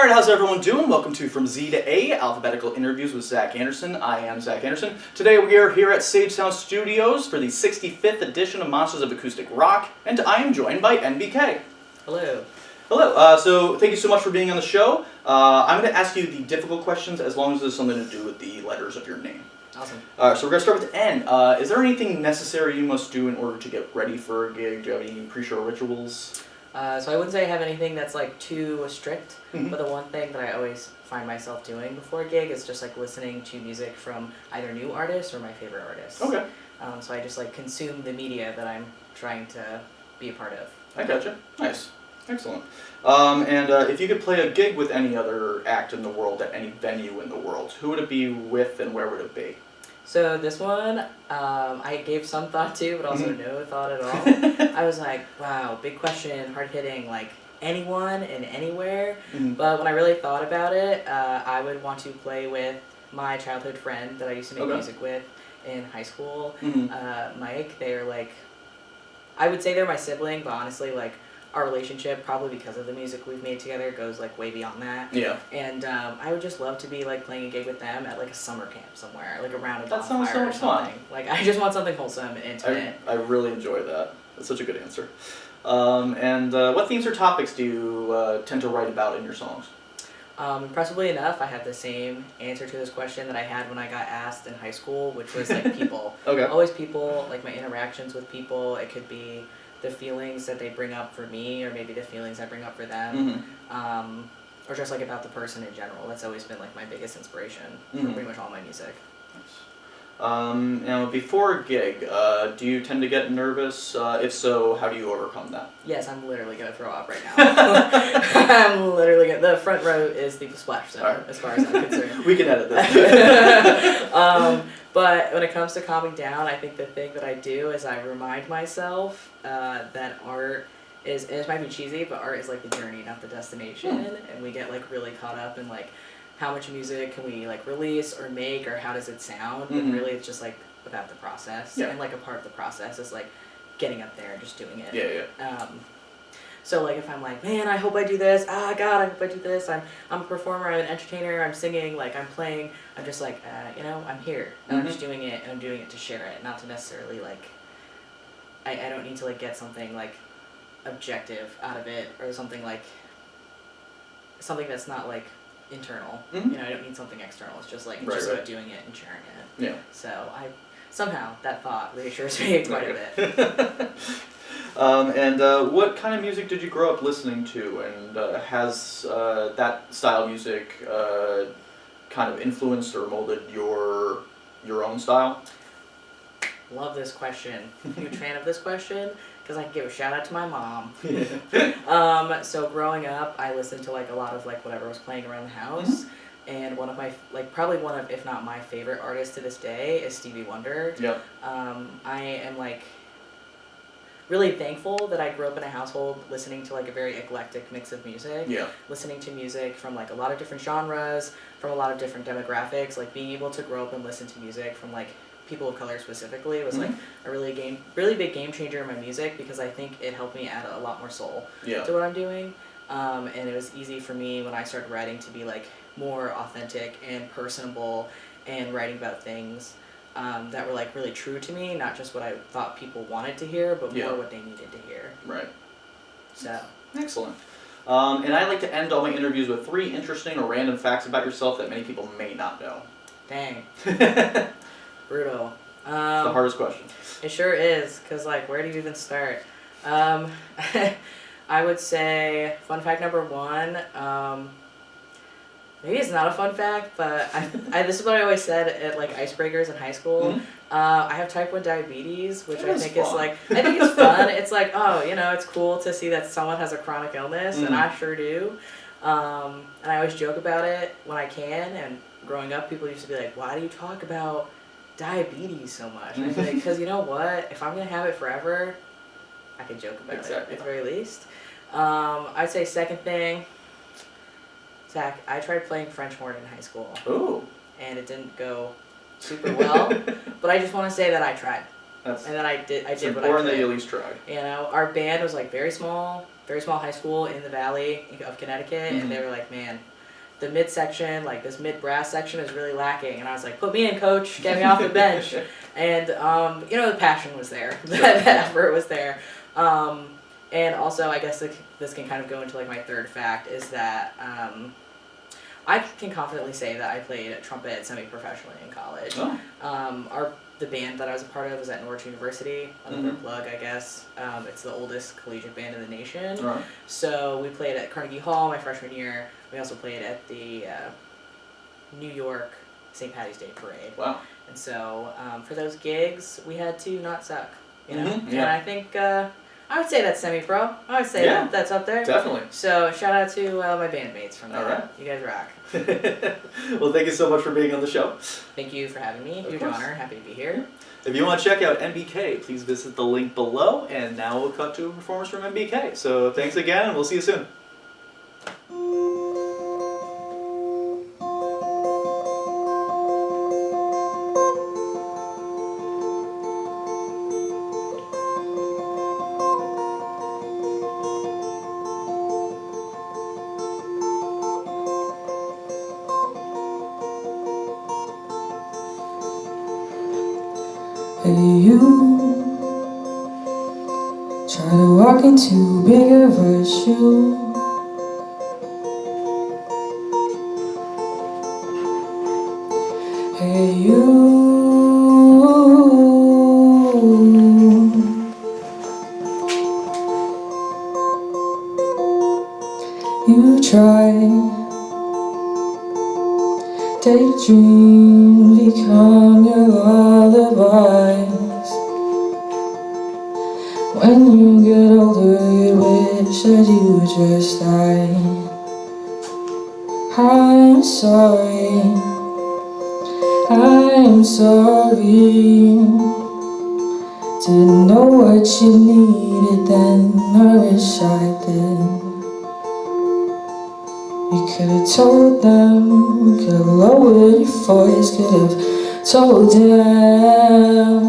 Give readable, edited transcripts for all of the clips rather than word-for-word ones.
Alright, how's everyone doing? Welcome to From Z to A, Alphabetical Interviews with Zach Andersen. I am Zach Andersen. Today we are here at Sage Sound Studios for the 65th edition of Monsters of Acoustic Rock, and I am joined by NBK. Hello. Hello, so thank you so much for being on the show. I'm going to ask you the difficult questions as long as there's something to do with the letters of your name. Awesome. So we're going to start with N. Is there anything necessary you must do in order to get ready for a gig? Do you have any pre-show rituals? So I wouldn't say I have anything that's like too strict, Mm-hmm. but the one thing that I always find myself doing before a gig is just like listening to music from either new artists or my favorite artists. Okay. So I just like consume the media that I'm trying to be a part of. I gotcha. Nice. Excellent. And if you could play a gig with any other act in the world at any venue in the world, who would it be with and where would it be? So this one, I gave some thought to, but also no thought at all. I was like, wow, big question, hard hitting, like anyone and anywhere. But when I really thought about it, I would want to play with my childhood friend that I used to make music with in high school, Mike. They're like, I would say they're my sibling, but honestly, like, our relationship, probably because of the music we've made together, goes like way beyond that. Yeah. And I would just love to be like playing a gig with them at like a summer camp somewhere, like around a That sounds bonfire so or much fun. something. Like I just want something wholesome and intimate. I really enjoy that. That's such a good answer. And what themes or topics do you tend to write about in your songs? Impressively enough, I had the same answer to this question that I had when I got asked in high school, which was like people. Okay. Always people, like my interactions with people. It could be the feelings that they bring up for me, or maybe the feelings I bring up for them, or just like about the person in general. That's always been like my biggest inspiration for pretty much all my music. Now, before a gig, do you tend to get nervous? If so, how do you overcome that? Yes, I'm literally gonna throw up right now. I'm literally gonna. The front row is the splash zone, as far as I'm concerned. We can edit this. But when it comes to calming down, I think the thing that I do is I remind myself that art is, and it might be cheesy, but art is like the journey, not the destination. And we get like really caught up in like how much music can we like release or make, or how does it sound. And really it's just like about the process. And like a part of the process is like getting up there and just doing it. So like if I'm like, man, I hope I do this. Ah, God, I hope I do this. I'm a performer. I'm an entertainer. I'm singing. Like I'm playing. I'm just like, I'm here and I'm just doing it, and I'm doing it to share it, not to necessarily like. I don't need to like get something like objective out of it, or something that's not like internal. I don't need something external. It's just like about doing it and sharing it. Yeah. So somehow that thought reassures me quite a bit. And what kind of music did you grow up listening to, and has that style of music kind of influenced or molded your own style? Love this question. Huge fan of this question, because I can give a shout out to my mom. So growing up, I listened to like a lot of like whatever was playing around the house. And one of my, probably one of, if not my favorite artist to this day is Stevie Wonder. Yeah. I am like really thankful that I grew up in a household listening to like a very eclectic mix of music. Yeah. Listening to music from like a lot of different genres, from a lot of different demographics. Like being able to grow up and listen to music from like people of color specifically was like a really big game changer in my music, because I think it helped me add a lot more soul to what I'm doing. And it was easy for me when I started writing to be like more authentic and personable, and writing about things that were like really true to me, not just what I thought people wanted to hear, but more what they needed to hear. Right. So. Excellent. And I like to end all my interviews with 3 interesting or random facts about yourself that many people may not know. Dang. Brutal. It's the hardest question. It sure is, because like, where do you even start? I would say fun fact number 1. Maybe it's not a fun fact, but this is what I always said at like icebreakers in high school. I have type 1 diabetes, which I think is like, I think it's fun. It's like, oh, it's cool to see that someone has a chronic illness, and I sure do. And I always joke about it when I can. And growing up, people used to be like, why do you talk about diabetes so much? And I'd be like, because you know what? If I'm going to have it forever, I could joke about it at the very least. I'd say second thing, Zach, I tried playing French horn in high school. Ooh. And it didn't go super well, but I just want to say that I tried. And then I did what I could. It's important that you at least tried. Our band was like very small. very small high school in the valley of Connecticut, and they were like, man, the mid section, like this mid brass section is really lacking. And I was like, put me in, coach, get me off the bench. And, you know, the passion was there, that effort was there. And also, I guess this can kind of go into like my third fact is that I can confidently say that I played trumpet semi-professionally in college. Oh. The band that I was a part of was at Norwich University, another plug, I guess. It's the oldest collegiate band in the nation. Right. So we played at Carnegie Hall my freshman year. We also played at the New York St. Patty's Day Parade. Wow. And so for those gigs, we had to not suck, you know? Yeah. And I think I would say that's semi-pro. I would say that's up there. Definitely. So shout out to my bandmates from there. All right. You guys rock. Well, thank you so much for being on the show. Thank you for having me. Huge honor. Happy to be here. If you want to check out NBK, please visit the link below. And now we'll cut to a performance from NBK. So thanks again, and we'll see you soon. Hey you, try to walk into bigger virtue. Hey you, you try, daydream become your lullabies. When you get older, you wish that you would just die. I'm sorry, I'm sorry. Didn't know what you needed then, I wish I did. You could've told them, could've lowered your voice, could've told them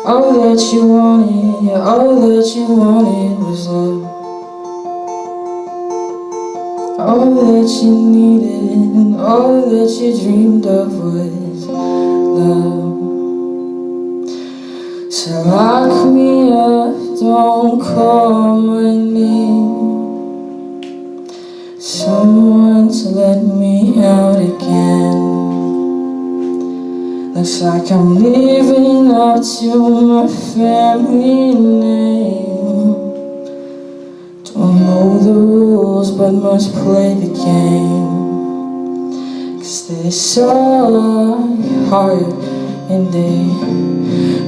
all that you wanted, yeah, all that you wanted was love. All that you needed and all that you dreamed of was love. So lock me up, don't call my name. Someone's let me out again. Looks like I'm living up to my family name. Don't know the rules but must play the game. 'Cause they saw your heart and they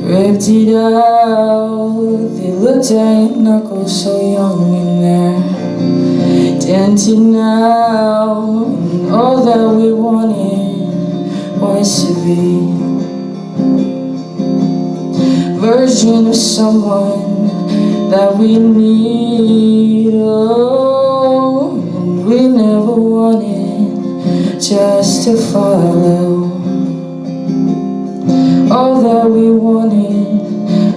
ripped it out. They looked at your knuckles so young in there, dented now. And all that we wanted was to be version of someone that we need. Oh, and we never wanted just to follow. All that we wanted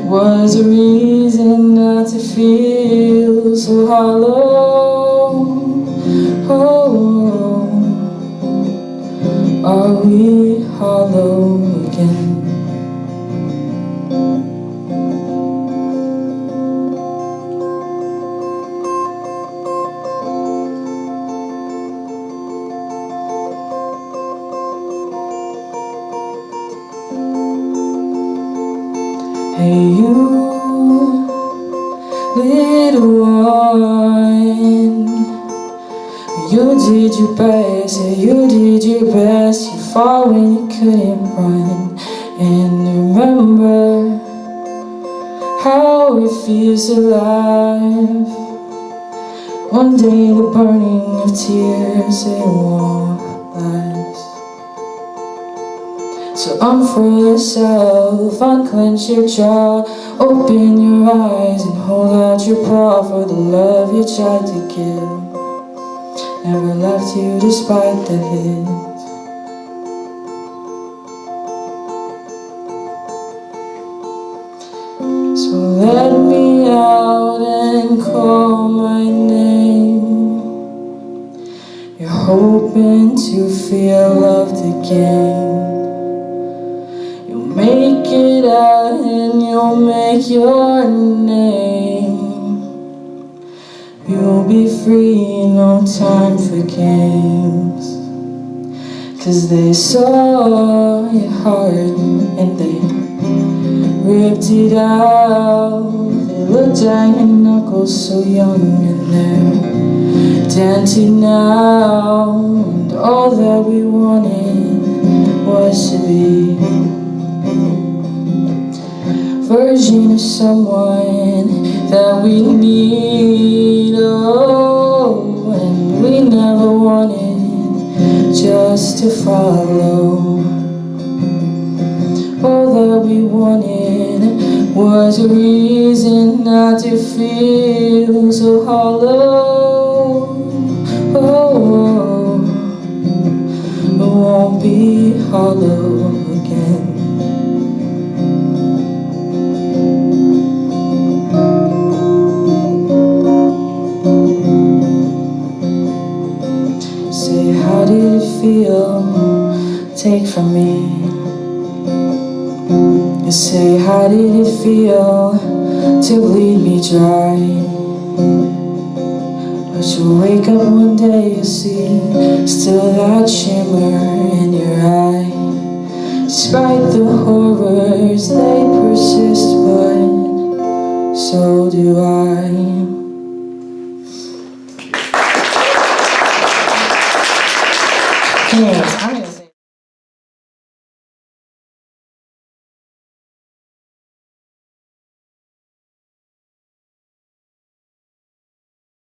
was a reason not to feel so hollow. Oh, are we hollow again? Hey you, little one, you did your best, yeah, you did your best. You fought when you couldn't run. And remember how it feels alive. One day the burning of tears, it won't last. So unfurl yourself, unclench your jaw, open your eyes and hold out your paw for the love you tried to give. Never left you despite the hits. So let me out and call my You're hoping to feel loved again. You'll make it out and you'll make your name. You'll be free, no time for games. 'Cause they saw your heart and they ripped it out. They looked at your knuckles so young and they're dented now. And all that we wanted was to be version of someone that we need. Oh, and we never wanted just to follow. All that we wanted was a reason not to feel so hollow. Oh, it won't be hollow again. Say, how did it feel? Take from me. You say, how did it feel to bleed me dry? But you'll wake up one day, you'll see still that shimmer in your eye. Despite the horrors, they persist, but so do I. Thanks.